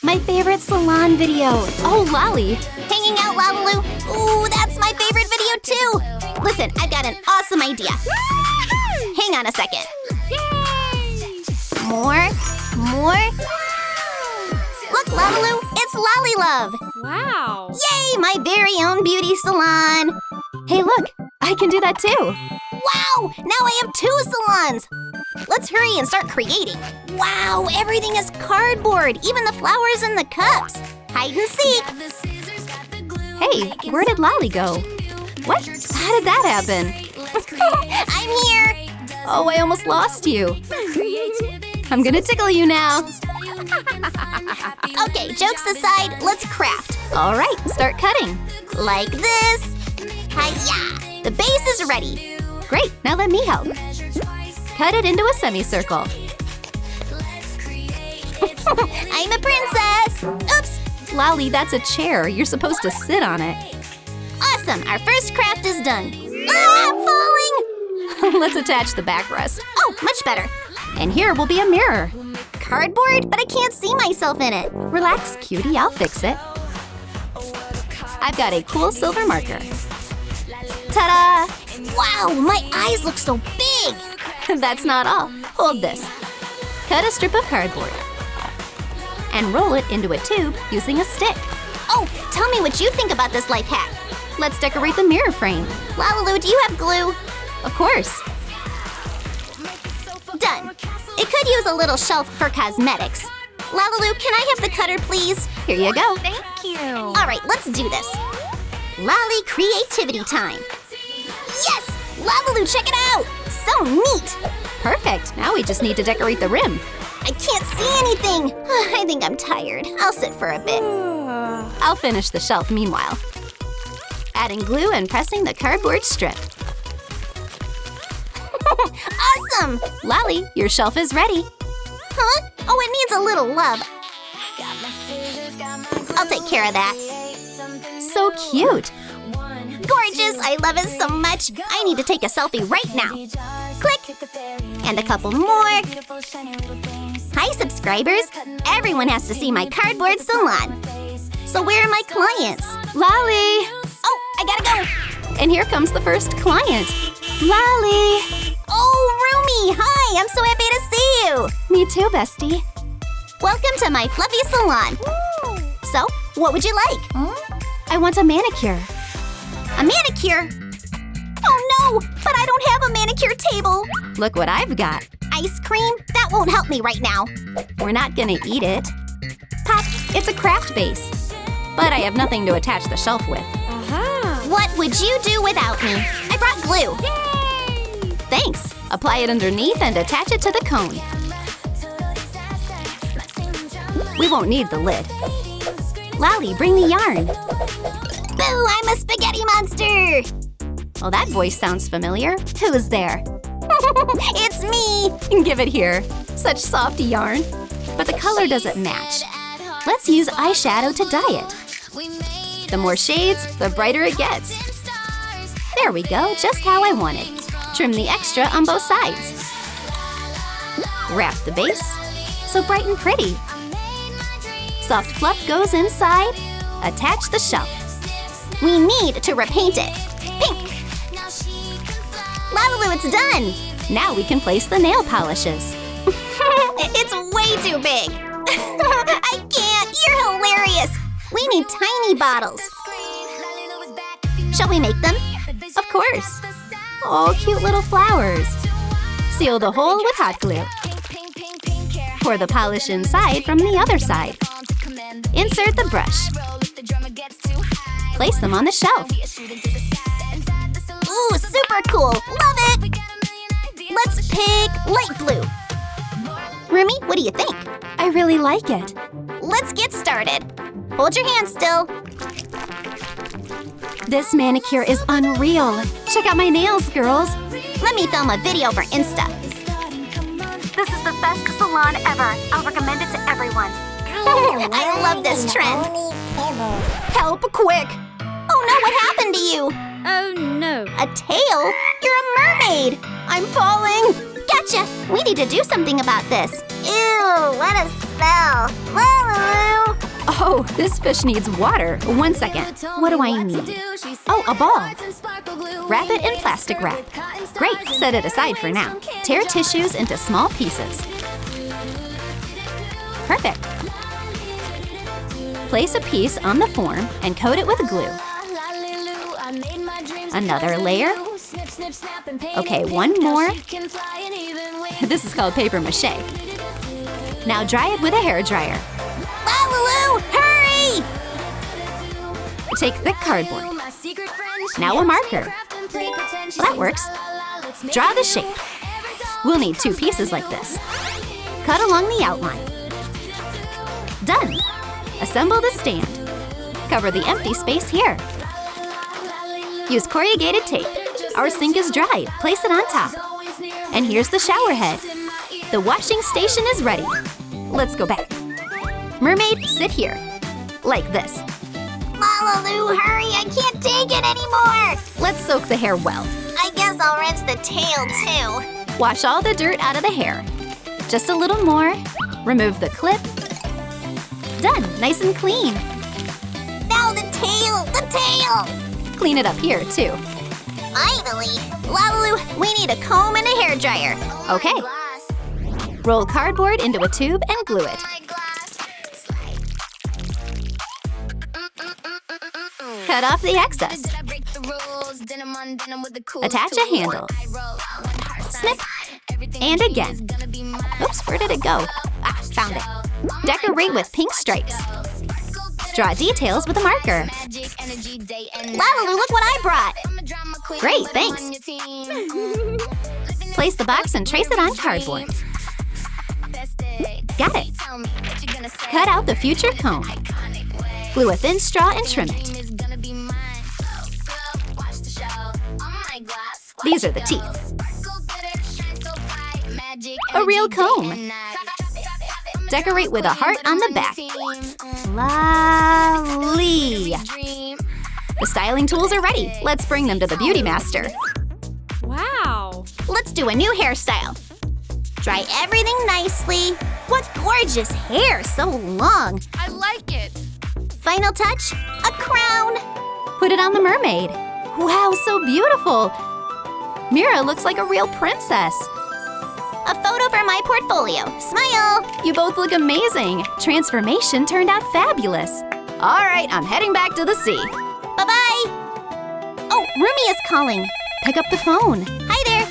My favorite salon video. Oh, Lali. Hanging out, LaLiLu. Ooh, that's my favorite video too. Listen, I've got an awesome idea. Hang on a second. Yay! More. Look, LaLiLu, it's Lali Love. Wow! Yay, my very own beauty salon. Hey, look, I can do that too. Wow, now I have 2 salons. Let's hurry and start creating. Wow, everything is cardboard, even the flowers and the cups. Hide and seek. Hey, where did Lali go? What? How did that happen? I'm here. Oh, I almost lost you. I'm gonna tickle you now. Okay, jokes aside, let's craft. All right, start cutting. Like this. Hi-ya! The base is ready. Great, now let me help. Cut it into a semicircle. I'm a princess! Oops! Lali, that's a chair. You're supposed to sit on it. Awesome, our first craft is done. Ah, I'm falling! Let's attach the backrest. Oh, much better. And here will be a mirror. Cardboard? But I can't see myself in it. Relax, cutie, I'll fix it. I've got a cool silver marker. Ta-da! Wow, my eyes look so big! That's not all. Hold this. Cut a strip of cardboard and roll it into a tube using a stick. Oh, tell me what you think about this life hack. Let's decorate the mirror frame. LaLiLu, do you have glue? Of course. Done. It could use a little shelf for cosmetics. LaLiLu, can I have the cutter, please? Here you go. Thank you. All right, let's do this. Lali creativity time. Yes! LaLiLu, check it out! So neat! Perfect. Now we just need to decorate the rim. I can't see anything. I think I'm tired. I'll sit for a bit. I'll finish the shelf meanwhile. Adding glue and pressing the cardboard strip. Awesome! Lali, your shelf is ready. Huh? Oh, it needs a little love. I'll take care of that. So cute. Gorgeous! I love it so much. I need to take a selfie right now. Click. And a couple more. Hi, subscribers. Everyone has to see my cardboard salon. So where are my clients? Lali! Oh, I gotta go. And here comes the first client. Lali! Oh, Rumi! Hi, I'm so happy to see you. Me too, bestie. Welcome to my fluffy salon. So, what would you like? I want a manicure. A manicure? Oh no, but I don't have a manicure table. Look what I've got. Ice cream? That won't help me right now. We're not gonna eat it. Pop, it's a craft base. But I have nothing to attach the shelf with. What would you do without me? I brought glue. Yay! Thanks. Apply it underneath and attach it to the cone. We won't need the lid. Lali, bring the yarn. Boo, I'm a spaghetti monster! Well, that voice sounds familiar. Who's there? It's me! Give it here. Such soft yarn. But the color doesn't match. Let's use eyeshadow to dye it. The more shades, the brighter it gets. There we go, just how I wanted. Trim the extra on both sides. Wrap the base, so bright and pretty. Soft fluff goes inside. Attach the shelf. We need to repaint it. Pink. LaLiLu, it's done. Now we can place the nail polishes. It's way too big. I can't. You're hilarious. We need tiny bottles. Shall we make them? Of course. Oh, cute little flowers. Seal the hole with hot glue. Pour the polish inside from the other side. Insert the brush. Place them on the shelf. Ooh, super cool! Love it! Let's pick light blue. Rumi, what do you think? I really like it. Let's get started. Hold your hand still. This manicure is unreal. Check out my nails, girls. Let me film a video for Insta. This is the best salon ever. I'll recommend it to everyone. I love this trend. Help, quick! Oh no, what happened to you? Oh no. A tail? You're a mermaid! I'm falling! Gotcha! We need to do something about this. Ew, what a smell! LaLiLu! Whoa, this fish needs water. 1 second. What do I need? Oh, a ball. Wrap it in plastic wrap. Great, set it aside for now. Tear tissues into small pieces. Perfect. Place a piece on the form and coat it with glue. Another layer. Okay, one more. This is called paper mache. Now dry it with a hairdryer. LaLiLu, hurry! Take thick cardboard. Now a marker. That works. Draw the shape. We'll need 2 pieces like this. Cut along the outline. Done. Assemble the stand. Cover the empty space here. Use corrugated tape. Our sink is dry. Place it on top. And here's the shower head. The washing station is ready. Let's go back. Mermaid, sit here. Like this. LaLiLu, hurry! I can't take it anymore! Let's soak the hair well. I guess I'll rinse the tail too. Wash all the dirt out of the hair. Just a little more. Remove the clip. Done, nice and clean. Now the tail! Clean it up here too. Finally! LaLiLu, we need a comb and a hairdryer. Okay. Roll cardboard into a tube and glue it. Cut off the excess. Attach a handle. Snip. And again. Oops, where did it go? Ah, found it. Decorate with pink stripes. Draw details with a marker. LaLiLu, look what I brought! Great, thanks. Place the box and trace it on cardboard. Got it. Cut out the future comb. Glue a thin straw and trim it. These are the teeth. A real comb. Decorate with a heart on the back. Lali. The styling tools are ready. Let's bring them to the beauty master. Wow. Let's do a new hairstyle. Dry everything nicely. What gorgeous hair, so long. I like it. Final touch, a crown. Put it on the mermaid. Wow, so beautiful. Mira looks like a real princess. A photo for my portfolio. Smile! You both look amazing. Transformation turned out fabulous. All right, I'm heading back to the sea. Bye-bye. Oh, Rumi is calling. Pick up the phone. Hi there.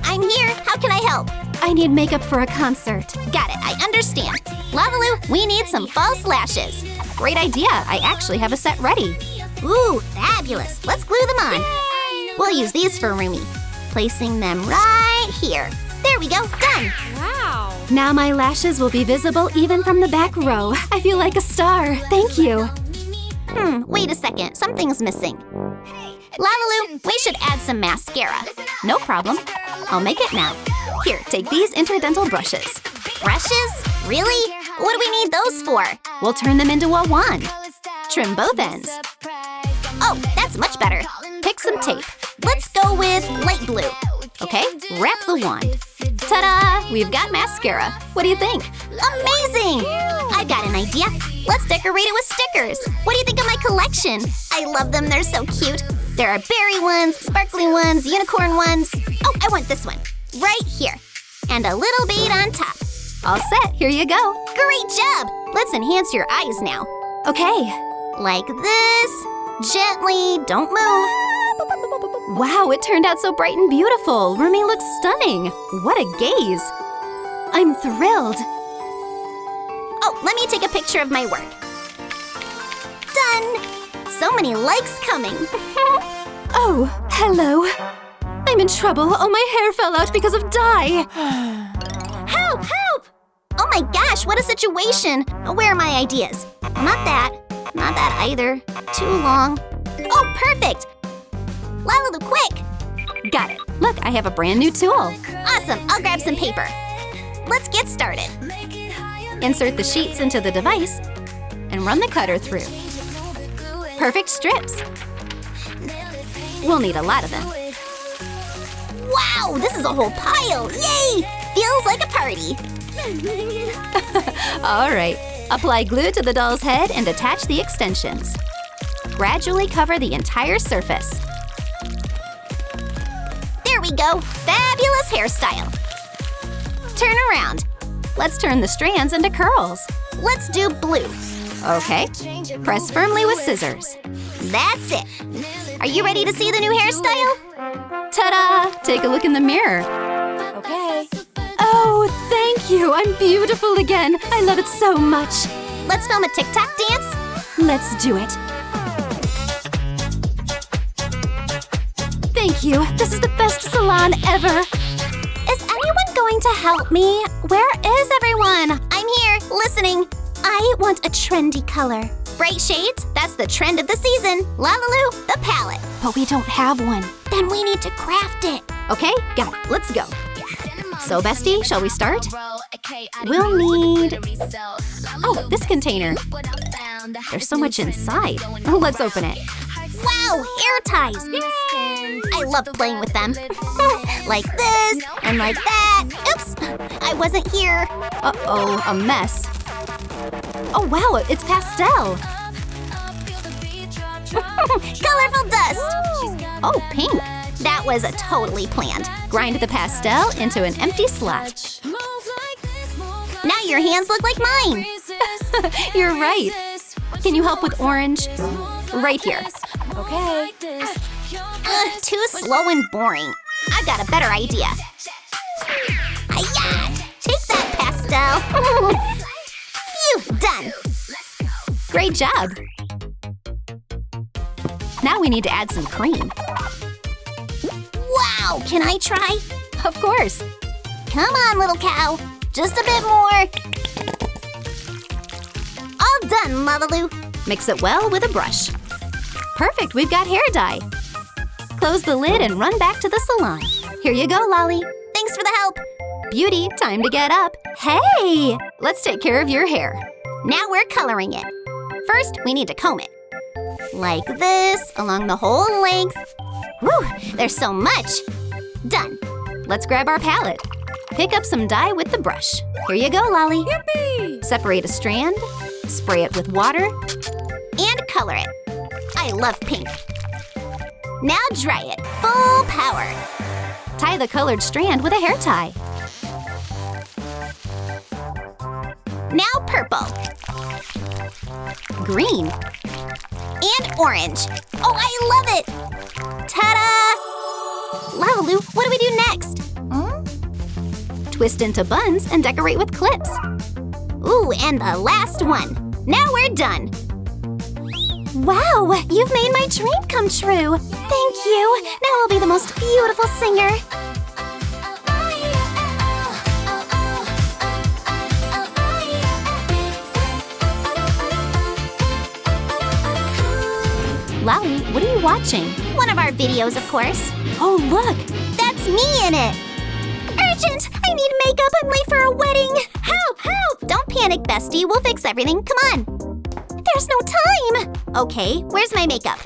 I'm here. How can I help? I need makeup for a concert. Got it, I understand. LaLiLu, we need some false lashes. Great idea. I actually have a set ready. Ooh, fabulous. Let's glue them on. Yay! We'll use these for Rumi. Placing them right here. There we go, done! Wow. Now my lashes will be visible even from the back row. I feel like a star. Thank you. Wait a second. Something's missing. LaLiLu, we should add some mascara. No problem. I'll make it now. Here, take these interdental brushes. Brushes? Really? What do we need those for? We'll turn them into a wand. Trim both ends. Oh, that's much better. Pick some tape. Let's go with light blue. Okay, wrap the wand. Ta-da! We've got mascara. What do you think? Amazing! I've got an idea. Let's decorate it with stickers. What do you think of my collection? I love them. They're so cute. There are berry ones, sparkly ones, unicorn ones. Oh, I want this one. Right here. And a little bead on top. All set. Here you go. Great job! Let's enhance your eyes now. Okay. Like this. Gently. Don't move. Wow, it turned out so bright and beautiful. Rumi looks stunning. What a gaze. I'm thrilled. Oh, let me take a picture of my work. Done. So many likes coming. Oh, hello. I'm in trouble. All my hair fell out because of dye. Help, help! Oh my gosh, what a situation. Where are my ideas? Not that. Not that either. Too long. Oh, perfect. LaLiLu, quick! Got it. Look, I have a brand new tool. Awesome, I'll grab some paper. Let's get started. Insert the sheets into the device and run the cutter through. Perfect strips. We'll need a lot of them. Wow, this is a whole pile! Yay! Feels like a party. All right, Apply glue to the doll's head and attach the extensions. Gradually cover the entire surface. There we go! Fabulous hairstyle! Turn around. Let's turn the strands into curls. Let's do blue. Okay. Press firmly with scissors. That's it. Are you ready to see the new hairstyle? Ta-da! Take a look in the mirror. Okay. Oh, thank you. I'm beautiful again. I love it so much. Let's film a TikTok dance. Let's do it. Thank you. This is the best salon ever. Is anyone going to help me? Where is everyone? I'm here, listening. I want a trendy color. Bright shades? That's the trend of the season. LaLiLu, the palette. But we don't have one. Then we need to craft it. Okay, got it. Let's go. So, bestie, shall we start? We'll need... Oh, this container. There's so much inside. Let's open it. Wow, hair ties! Yay! I love playing with them. Like this, and like that. Oops, I wasn't here. Uh-oh, a mess. Oh, wow, it's pastel. Colorful dust. Oh, pink. That was totally planned. Grind the pastel into an empty slot. Now your hands look like mine. You're right. Can you help with orange? Right here. Okay. Too slow and boring. I've got a better idea. Hi-ya! Take that, pastel. Phew, done. Great job. Now we need to add some cream. Wow, can I try? Of course. Come on, little cow. Just a bit more. All done, LaLiLu. Mix it well with a brush. Perfect, we've got hair dye. Close the lid and run back to the salon. Here you go, Lali. Thanks for the help. Beauty, time to get up. Hey, let's take care of your hair. Now we're coloring it. First, we need to comb it. Like this, along the whole length. Whew, there's so much. Done. Let's grab our palette. Pick up some dye with the brush. Here you go, Lali. Yippee! Separate a strand, spray it with water, and color it. I love pink. Now dry it, full power. Tie the colored strand with a hair tie. Now purple. Green. And orange. Oh, I love it! Ta-da! LaLiLu, what do we do next? Twist into buns and decorate with clips. Ooh, and the last one. Now we're done. Wow, you've made my dream come true. Thank you. Now I'll be the most beautiful singer. Lali, what are you watching? One of our videos, of course. Oh, look! That's me in it! Urgent! I need makeup. I'm late for a wedding. Help! Help! Don't panic, bestie. We'll fix everything. Come on. There's no time. Okay, where's my makeup?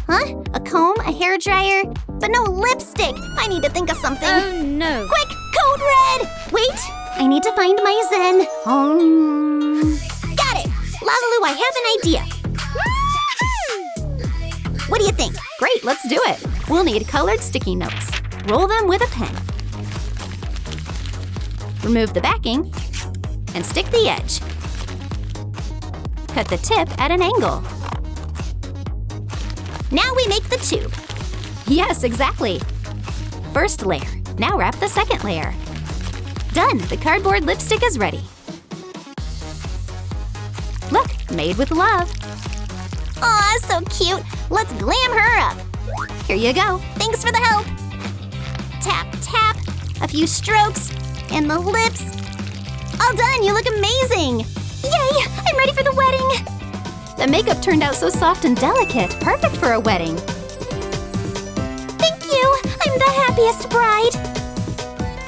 Huh? A comb? A hairdryer? But no lipstick. I need to think of something. Oh, no. Quick! Code red! Wait! I need to find my zen. Got it! LaLiLu, I have an idea. What do you think? Great, let's do it. We'll need colored sticky notes. Roll them with a pen. Remove the backing and stick the edge. Cut the tip at an angle. Now we make the tube. Yes, exactly. First layer. Now wrap the second layer. Done, the cardboard lipstick is ready. Look, made with love. Aw, so cute. Let's glam her up. Here you go. Thanks for the help. Tap, tap. A few strokes. And the lips. All done. You look amazing. Yay! I'm ready for the wedding. The makeup turned out so soft and delicate. Perfect for a wedding. Thank you. I'm the happiest bride.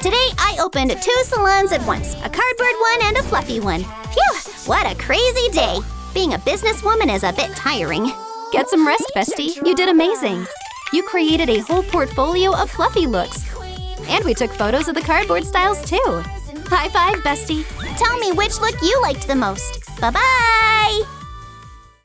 Today, I opened 2 salons at once. A cardboard one and a fluffy one. Phew! What a crazy day. Being a businesswoman is a bit tiring. Get some rest, bestie. You did amazing. You created a whole portfolio of fluffy looks. And we took photos of the cardboard styles, too. High five, bestie. Tell me which look you liked the most. Bye-bye!